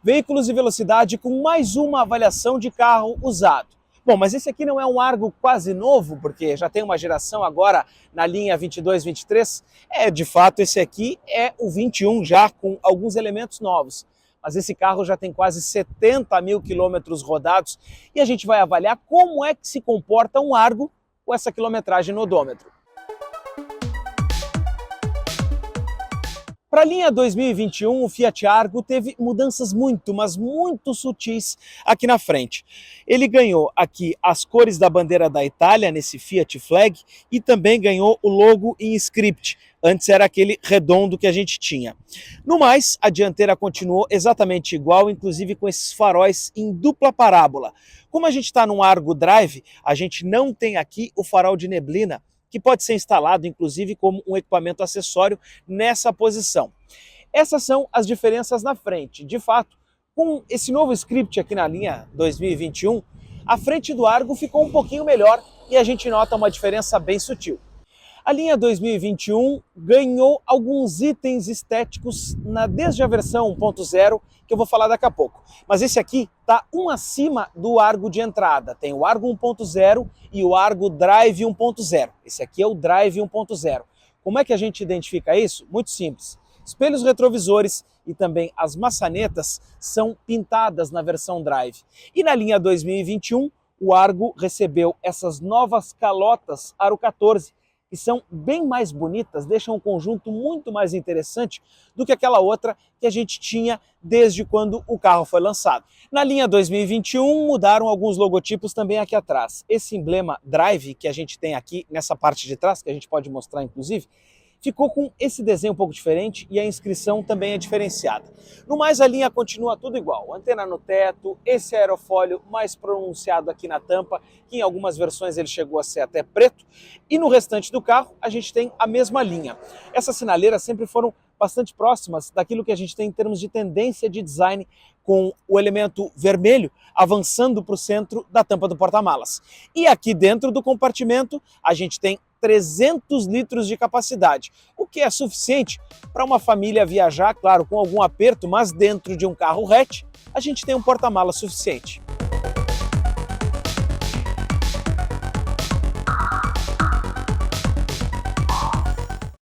Veículos de velocidade com mais uma avaliação de carro usado. Bom, mas esse aqui não é um Argo quase novo, porque já tem uma geração agora na linha 22, 23. De fato, esse aqui é o 21 já com alguns elementos novos. Mas esse carro já tem quase 70 mil quilômetros rodados e a gente vai avaliar como é que se comporta um Argo com essa quilometragem no odômetro. Para a linha 2021, o Fiat Argo teve mudanças mas muito sutis aqui na frente. Ele ganhou aqui as cores da bandeira da Itália, nesse Fiat Flag, e também ganhou o logo em script. Antes era aquele redondo que a gente tinha. No mais, a dianteira continuou exatamente igual, inclusive com esses faróis em dupla parábola. Como a gente está num Argo Drive, a gente não tem aqui o farol de neblina, que pode ser instalado, inclusive, como um equipamento acessório nessa posição. Essas são as diferenças na frente. De fato, com esse novo script aqui na linha 2021, a frente do Argo ficou um pouquinho melhor e a gente nota uma diferença bem sutil. A linha 2021 ganhou alguns itens estéticos desde a versão 1.0, que eu vou falar daqui a pouco. Mas esse aqui está um acima do Argo de entrada. Tem o Argo 1.0 e o Argo Drive 1.0. Esse aqui é o Drive 1.0. Como é que a gente identifica isso? Muito simples. Espelhos retrovisores e também as maçanetas são pintadas na versão Drive. E na linha 2021, o Argo recebeu essas novas calotas Aro 14, que são bem mais bonitas, deixam o conjunto muito mais interessante do que aquela outra que a gente tinha desde quando o carro foi lançado. Na linha 2021 mudaram alguns logotipos também aqui atrás. Esse emblema Drive que a gente tem aqui nessa parte de trás, que a gente pode mostrar inclusive, ficou com esse desenho um pouco diferente e a inscrição também é diferenciada. No mais, a linha continua tudo igual. Antena no teto, esse aerofólio mais pronunciado aqui na tampa, que em algumas versões ele chegou a ser até preto, e no restante do carro a gente tem a mesma linha. Essas sinaleiras sempre foram bastante próximas daquilo que a gente tem em termos de tendência de design, com o elemento vermelho avançando para o centro da tampa do porta-malas. E aqui dentro do compartimento a gente tem 300 litros de capacidade, o que é suficiente para uma família viajar, claro, com algum aperto, mas dentro de um carro hatch, a gente tem um porta-malas suficiente.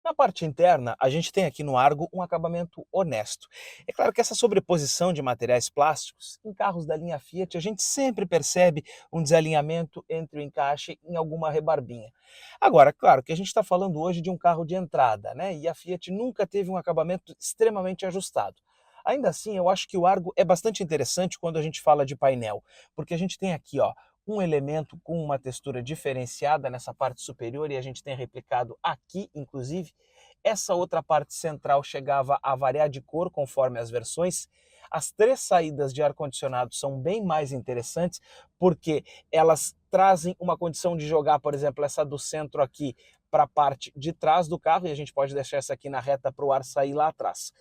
Na parte interna, a gente tem aqui no Argo um acabamento honesto. É claro que essa sobreposição de materiais plásticos, em carros da linha Fiat, a gente sempre percebe um desalinhamento entre o encaixe em alguma rebarbinha. Agora, claro que a gente está falando hoje de um carro de entrada, né? E a Fiat nunca teve um acabamento extremamente ajustado. Ainda assim, eu acho que o Argo é bastante interessante quando a gente fala de painel, porque a gente tem aqui, ó, um elemento com uma textura diferenciada nessa parte superior e a gente tem replicado aqui, inclusive. Essa outra parte central chegava a variar de cor conforme as versões. As três saídas de ar-condicionado são bem mais interessantes porque elas trazem uma condição de jogar, por exemplo, essa do centro aqui para a parte de trás do carro e a gente pode deixar essa aqui na reta para o ar sair lá atrás.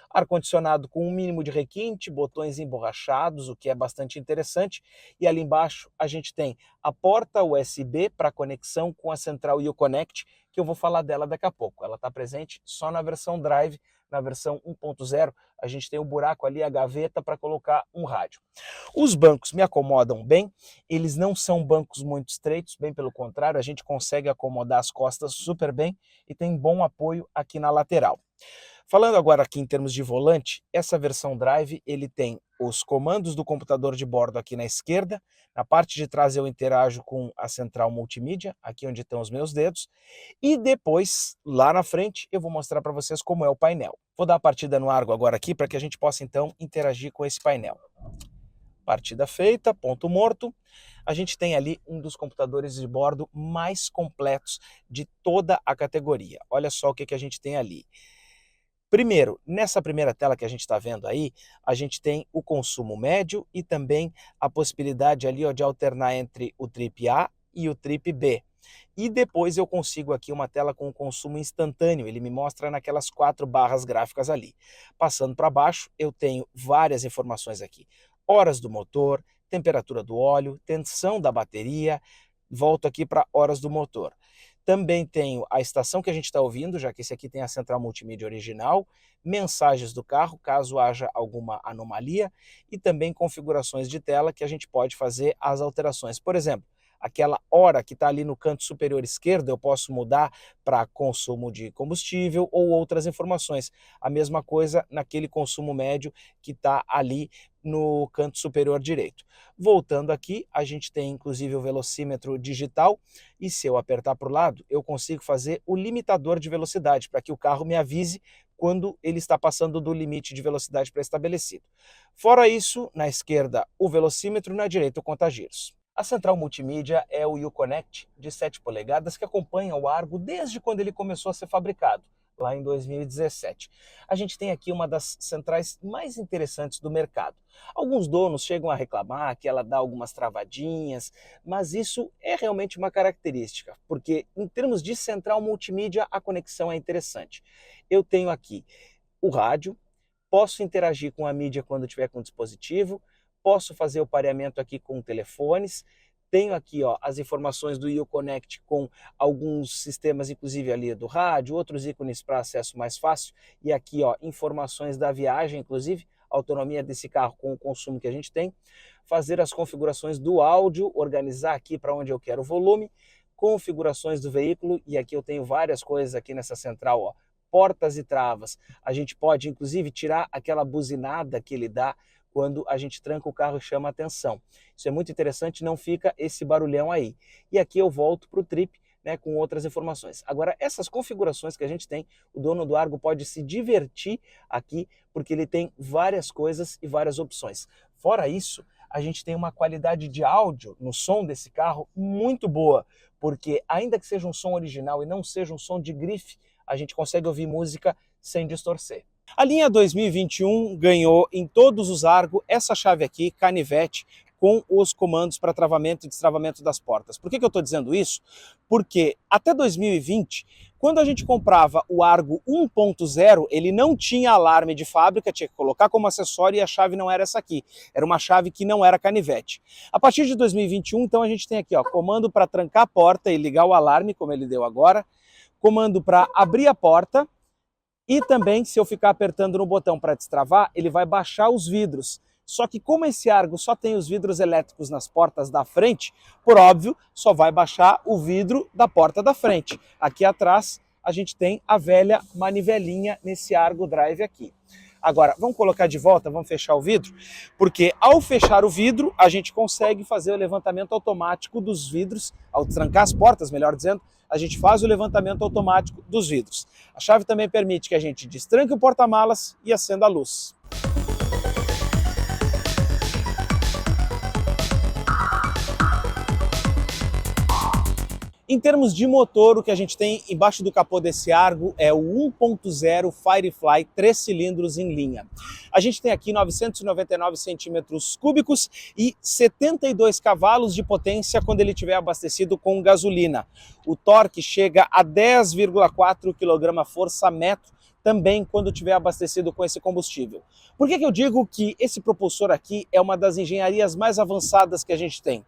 Ar-condicionado com um mínimo de requinte, botões emborrachados, o que é bastante interessante. E ali embaixo a gente tem a porta USB para conexão com a central Uconnect, que eu vou falar dela daqui a pouco. Ela está presente só na versão Drive, na versão 1.0 a gente tem o buraco ali, a gaveta para colocar um rádio. Os bancos me acomodam bem, eles não são bancos muito estreitos, bem pelo contrário, a gente consegue acomodar as costas super bem e tem bom apoio aqui na lateral. Falando agora aqui em termos de volante, essa versão Drive ele tem os comandos do computador de bordo aqui na esquerda, na parte de trás eu interajo com a central multimídia, aqui onde estão os meus dedos, e depois, lá na frente, eu vou mostrar para vocês como é o painel. Vou dar a partida no Argo agora aqui para que a gente possa então interagir com esse painel. Partida feita, ponto morto. A gente tem ali um dos computadores de bordo mais completos de toda a categoria. Olha só o que a gente tem ali. Primeiro, nessa primeira tela que a gente está vendo aí, a gente tem o consumo médio e também a possibilidade ali ó, de alternar entre o trip A e o trip B. E depois eu consigo aqui uma tela com consumo instantâneo, ele me mostra naquelas 4 barras gráficas ali. Passando para baixo, eu tenho várias informações aqui. Horas do motor, temperatura do óleo, tensão da bateria, volto aqui para horas do motor. Também tenho a estação que a gente está ouvindo, já que esse aqui tem a central multimídia original, mensagens do carro, caso haja alguma anomalia, e também configurações de tela que a gente pode fazer as alterações. Por exemplo, aquela hora que está ali no canto superior esquerdo, eu posso mudar para consumo de combustível ou outras informações. A mesma coisa naquele consumo médio que está ali no canto superior direito. Voltando aqui, a gente tem inclusive o velocímetro digital e se eu apertar para o lado, eu consigo fazer o limitador de velocidade para que o carro me avise quando ele está passando do limite de velocidade pré-estabelecido. Fora isso, na esquerda o velocímetro, na direita o conta-giros. A central multimídia é o Uconnect de 7 polegadas que acompanha o Argo desde quando ele começou a ser fabricado, lá em 2017. A gente tem aqui uma das centrais mais interessantes do mercado. Alguns donos chegam a reclamar que ela dá algumas travadinhas, mas isso é realmente uma característica, porque em termos de central multimídia a conexão é interessante. Eu tenho aqui o rádio, posso interagir com a mídia quando tiver com o dispositivo, posso fazer o pareamento aqui com telefones, tenho aqui as informações do Uconnect com alguns sistemas, inclusive ali do rádio, outros ícones para acesso mais fácil, e aqui informações da viagem, inclusive, autonomia desse carro com o consumo que a gente tem, fazer as configurações do áudio, organizar aqui para onde eu quero o volume, configurações do veículo, e aqui eu tenho várias coisas aqui nessa central, portas e travas. A gente pode, inclusive, tirar aquela buzinada que ele dá quando a gente tranca o carro e chama a atenção. Isso é muito interessante, não fica esse barulhão aí. E aqui eu volto para o trip, né, com outras informações. Agora, essas configurações que a gente tem, o dono do Argo pode se divertir aqui, porque ele tem várias coisas e várias opções. Fora isso, a gente tem uma qualidade de áudio no som desse carro muito boa, porque ainda que seja um som original e não seja um som de grife, a gente consegue ouvir música sem distorcer. A linha 2021 ganhou em todos os Argo essa chave aqui, canivete, com os comandos para travamento e destravamento das portas. Por que eu estou dizendo isso? Porque até 2020, quando a gente comprava o Argo 1.0, ele não tinha alarme de fábrica, tinha que colocar como acessório e a chave não era essa aqui. Era uma chave que não era canivete. A partir de 2021, então, a gente tem aqui comando para trancar a porta e ligar o alarme, como ele deu agora, comando para abrir a porta, e também, se eu ficar apertando no botão para destravar, ele vai baixar os vidros. Só que como esse Argo só tem os vidros elétricos nas portas da frente, por óbvio, só vai baixar o vidro da porta da frente. Aqui atrás, a gente tem a velha manivelinha nesse Argo Drive aqui. Agora, vamos colocar de volta, vamos fechar o vidro, porque ao fechar o vidro, a gente consegue fazer o levantamento automático dos vidros, ao trancar as portas, melhor dizendo, a gente faz o levantamento automático dos vidros. A chave também permite que a gente destranque o porta-malas e acenda a luz. Em termos de motor, o que a gente tem embaixo do capô desse Argo é o 1.0 Firefly 3 cilindros em linha. A gente tem aqui 999 centímetros cúbicos e 72 cavalos de potência quando ele estiver abastecido com gasolina. O torque chega a 10,4 kgfm também quando estiver abastecido com esse combustível. Por que eu digo que esse propulsor aqui é uma das engenharias mais avançadas que a gente tem?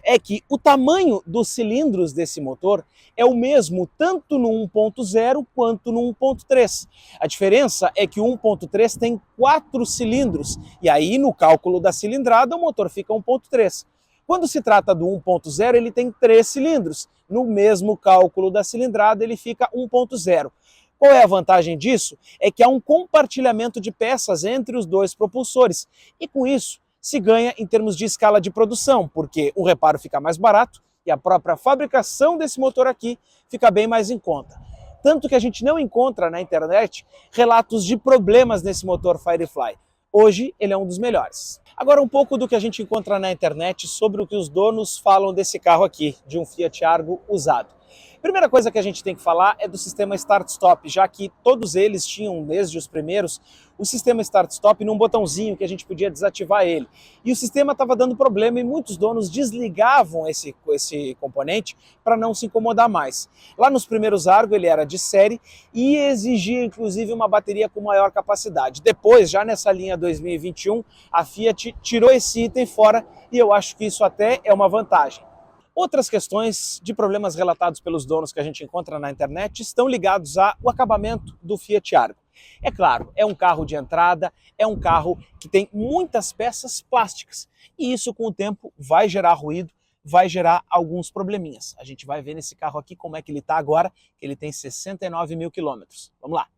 É que o tamanho dos cilindros desse motor é o mesmo tanto no 1.0 quanto no 1.3. A diferença é que o 1.3 tem 4 cilindros, e aí no cálculo da cilindrada o motor fica 1.3. Quando se trata do 1.0, ele tem 3 cilindros. No mesmo cálculo da cilindrada, ele fica 1.0. Qual é a vantagem disso? É que há um compartilhamento de peças entre os dois propulsores, e com isso se ganha em termos de escala de produção, porque o reparo fica mais barato e a própria fabricação desse motor aqui fica bem mais em conta. Tanto que a gente não encontra na internet relatos de problemas nesse motor Firefly. Hoje ele é um dos melhores. Agora um pouco do que a gente encontra na internet sobre o que os donos falam desse carro aqui, de um Fiat Argo usado. Primeira coisa que a gente tem que falar é do sistema Start-Stop, já que todos eles tinham, desde os primeiros, o sistema Start-Stop num botãozinho que a gente podia desativar ele. E o sistema estava dando problema e muitos donos desligavam esse componente para não se incomodar mais. Lá nos primeiros Argo ele era de série e exigia inclusive uma bateria com maior capacidade. Depois, já nessa linha 2021, a Fiat tirou esse item fora e eu acho que isso até é uma vantagem. Outras questões de problemas relatados pelos donos que a gente encontra na internet estão ligados ao acabamento do Fiat Argo. É claro, é um carro de entrada, é um carro que tem muitas peças plásticas e isso com o tempo vai gerar ruído, vai gerar alguns probleminhas. A gente vai ver nesse carro aqui como é que ele está agora, que ele tem 69 mil quilômetros. Vamos lá!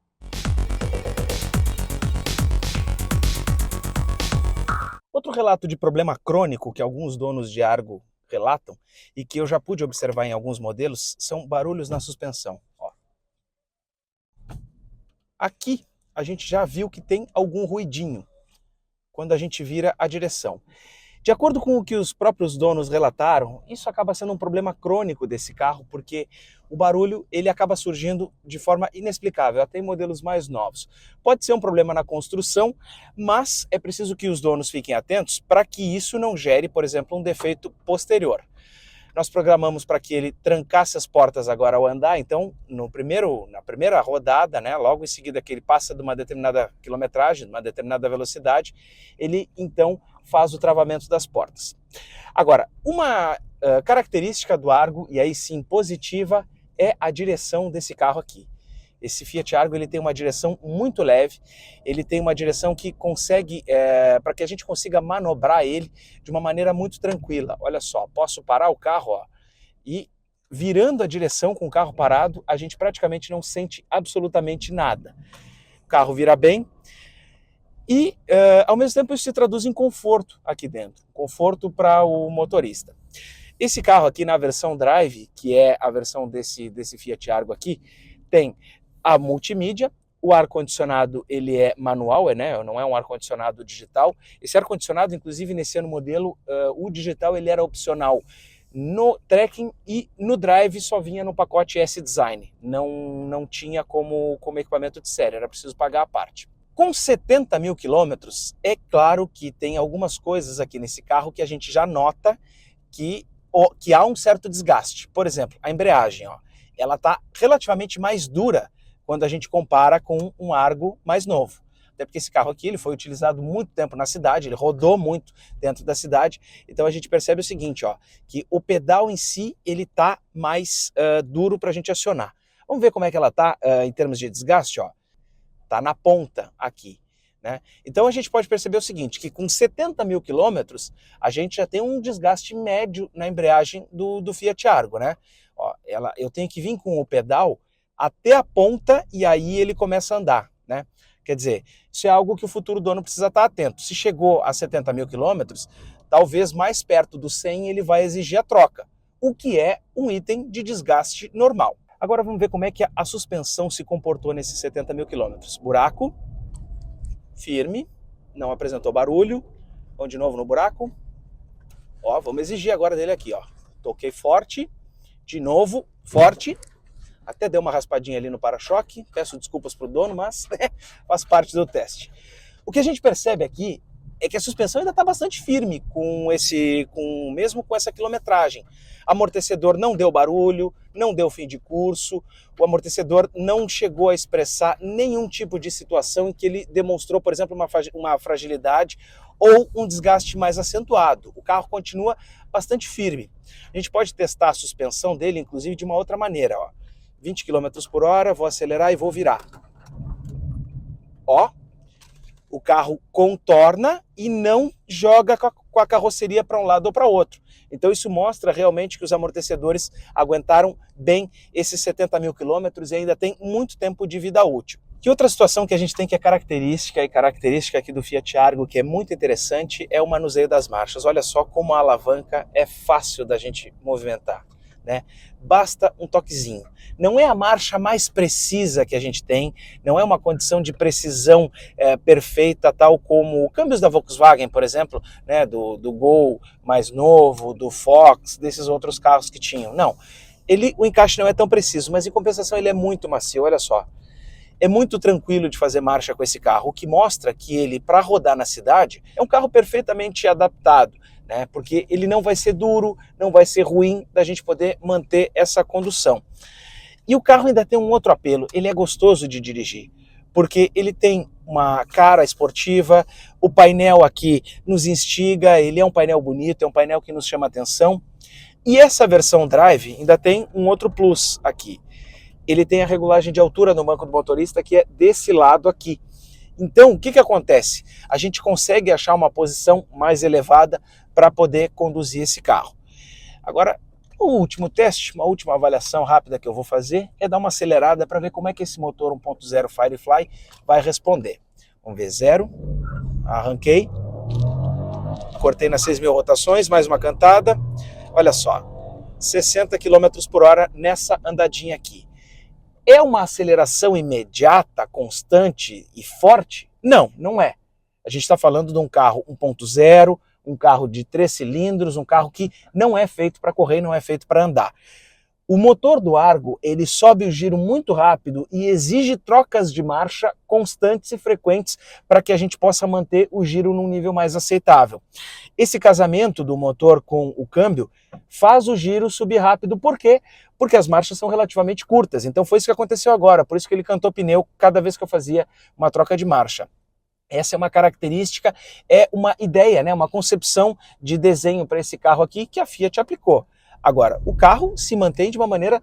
Outro relato de problema crônico que alguns donos de Argo relatam e que eu já pude observar em alguns modelos são barulhos na suspensão. Ó. Aqui a gente já viu que tem algum ruidinho quando a gente vira a direção. De acordo com o que os próprios donos relataram, isso acaba sendo um problema crônico desse carro, porque o barulho ele acaba surgindo de forma inexplicável, até em modelos mais novos. Pode ser um problema na construção, mas é preciso que os donos fiquem atentos para que isso não gere, por exemplo, um defeito posterior. Nós programamos para que ele trancasse as portas agora ao andar, então na primeira rodada, né, logo em seguida que ele passa de uma determinada quilometragem, de uma determinada velocidade, ele então faz o travamento das portas. Agora, uma característica do Argo, e aí sim positiva, é a direção desse carro aqui. Esse Fiat Argo ele tem uma direção muito leve, ele tem uma direção que consegue, para que a gente consiga manobrar ele de uma maneira muito tranquila. Olha só, posso parar o carro ó, e virando a direção com o carro parado, a gente praticamente não sente absolutamente nada. O carro vira bem e, ao mesmo tempo, isso se traduz em conforto aqui dentro, conforto para o motorista. Esse carro aqui na versão Drive, que é a versão desse Fiat Argo aqui, tem a multimídia, o ar-condicionado ele é manual, né? Não é um ar-condicionado digital. Esse ar-condicionado, inclusive nesse ano modelo, o digital ele era opcional no Trekking e no Drive só vinha no pacote S-Design. Não tinha como equipamento de série, era preciso pagar a parte. Com 70 mil quilômetros, é claro que tem algumas coisas aqui nesse carro que a gente já nota que há um certo desgaste. Por exemplo, a embreagem, ó, ela está relativamente mais dura quando a gente compara com um Argo mais novo. Até porque esse carro aqui ele foi utilizado muito tempo na cidade, ele rodou muito dentro da cidade, então a gente percebe o seguinte, ó, que o pedal em si ele está mais duro para a gente acionar. Vamos ver como é que ela está em termos de desgaste, ó. Tá na ponta aqui. Né? Então a gente pode perceber o seguinte, que com 70 mil quilômetros a gente já tem um desgaste médio na embreagem do Fiat Argo. Né? Ó, eu tenho que vir com o pedal até a ponta e aí ele começa a andar. Né? Quer dizer, isso é algo que o futuro dono precisa estar atento. Se chegou a 70 mil quilômetros, talvez mais perto do 100 ele vai exigir a troca, o que é um item de desgaste normal. Agora vamos ver como é que a suspensão se comportou nesses 70 mil quilômetros. Buraco, firme, não apresentou barulho. Vamos de novo no buraco. Ó, vamos exigir agora dele aqui, ó. Toquei forte, de novo, forte. Até deu uma raspadinha ali no para-choque. Peço desculpas pro dono, mas faz parte do teste. O que a gente percebe aqui é que a suspensão ainda está bastante firme mesmo com essa quilometragem. Amortecedor não deu barulho, não deu fim de curso, o amortecedor não chegou a expressar nenhum tipo de situação em que ele demonstrou, por exemplo, uma fragilidade ou um desgaste mais acentuado. O carro continua bastante firme. A gente pode testar a suspensão dele, inclusive, de uma outra maneira. Ó. 20 km por hora, vou acelerar e vou virar. Ó. O carro contorna e não joga com a carroceria para um lado ou para outro. Então isso mostra realmente que os amortecedores aguentaram bem esses 70 mil quilômetros e ainda tem muito tempo de vida útil. Que outra situação que a gente tem que é característica aqui do Fiat Argo, que é muito interessante, é o manuseio das marchas. Olha só como a alavanca é fácil da gente movimentar. Né? Basta um toquezinho. Não é a marcha mais precisa que a gente tem, não é uma condição de precisão perfeita, tal como câmbios da Volkswagen, por exemplo, né? do Gol mais novo, do Fox, desses outros carros que tinham. Não, o encaixe não é tão preciso, mas em compensação ele é muito macio, olha só. É muito tranquilo de fazer marcha com esse carro, o que mostra que ele, para rodar na cidade, é um carro perfeitamente adaptado. Né, porque ele não vai ser duro, não vai ser ruim da gente poder manter essa condução. E o carro ainda tem um outro apelo, ele é gostoso de dirigir, porque ele tem uma cara esportiva, o painel aqui nos instiga, ele é um painel bonito, é um painel que nos chama atenção, E essa versão Drive ainda tem um outro plus aqui. Ele tem a regulagem de altura no banco do motorista, que é desse lado aqui. Então, o que acontece? A gente consegue achar uma posição mais elevada para poder conduzir esse carro. Agora, o último teste, uma última avaliação rápida que eu vou fazer é dar uma acelerada para ver como é que esse motor 1.0 Firefly vai responder. Vamos ver, 0, arranquei, cortei nas 6.000 rotações, mais uma cantada, olha só, 60 km por hora nessa andadinha aqui. É uma aceleração imediata, constante e forte? Não, não é. A gente está falando de um carro 1.0, um carro de 3 cilindros, um carro que não é feito para correr, não é feito para andar. O motor do Argo, ele sobe o giro muito rápido e exige trocas de marcha constantes e frequentes para que a gente possa manter o giro num nível mais aceitável. Esse casamento do motor com o câmbio faz o giro subir rápido. Por quê? Porque as marchas são relativamente curtas. Então foi isso que aconteceu agora, por isso que ele cantou pneu cada vez que eu fazia uma troca de marcha. Essa é uma característica, é uma ideia, né, uma concepção de desenho para esse carro aqui que a Fiat aplicou. Agora, o carro se mantém de uma maneira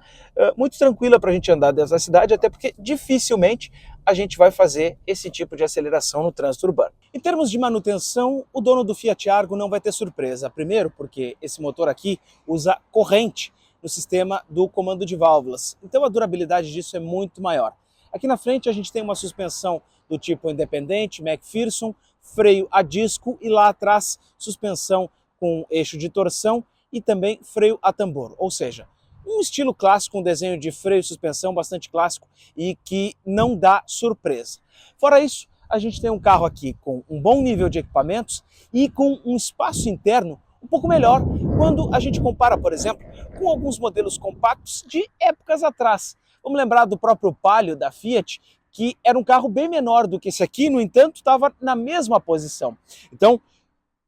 muito tranquila para a gente andar dentro da cidade, até porque dificilmente a gente vai fazer esse tipo de aceleração no trânsito urbano. Em termos de manutenção, o dono do Fiat Argo não vai ter surpresa. Primeiro, porque esse motor aqui usa corrente no sistema do comando de válvulas, então a durabilidade disso é muito maior. Aqui na frente a gente tem uma suspensão do tipo independente, McPherson, freio a disco e lá atrás suspensão com eixo de torção e também freio a tambor, ou seja, um estilo clássico, um desenho de freio e suspensão bastante clássico e que não dá surpresa. Fora isso, a gente tem um carro aqui com um bom nível de equipamentos e com um espaço interno um pouco melhor quando a gente compara, por exemplo, com alguns modelos compactos de épocas atrás. Vamos lembrar do próprio Palio da Fiat, que era um carro bem menor do que esse aqui, no entanto, estava na mesma posição. Então,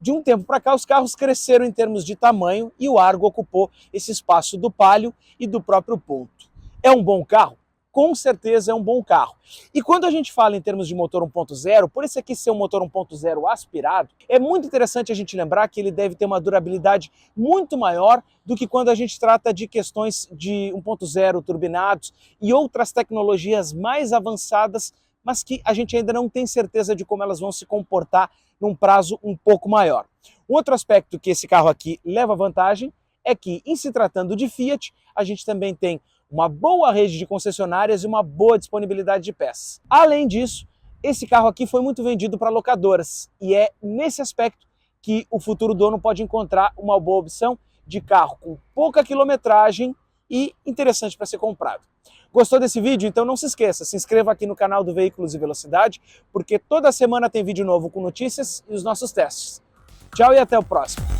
de um tempo para cá, os carros cresceram em termos de tamanho e o Argo ocupou esse espaço do Palio e do próprio Punto. É um bom carro? Com certeza é um bom carro. E quando a gente fala em termos de motor 1.0, por esse aqui ser um motor 1.0 aspirado, é muito interessante a gente lembrar que ele deve ter uma durabilidade muito maior do que quando a gente trata de questões de 1.0 turbinados e outras tecnologias mais avançadas, mas que a gente ainda não tem certeza de como elas vão se comportar num prazo um pouco maior. Um outro aspecto que esse carro aqui leva vantagem é que, em se tratando de Fiat, a gente também tem uma boa rede de concessionárias e uma boa disponibilidade de peças. Além disso, esse carro aqui foi muito vendido para locadoras e é nesse aspecto que o futuro dono pode encontrar uma boa opção de carro com pouca quilometragem e interessante para ser comprado. Gostou desse vídeo? Então não se esqueça, se inscreva aqui no canal do Veículos e Velocidade, porque toda semana tem vídeo novo com notícias e os nossos testes. Tchau e até o próximo!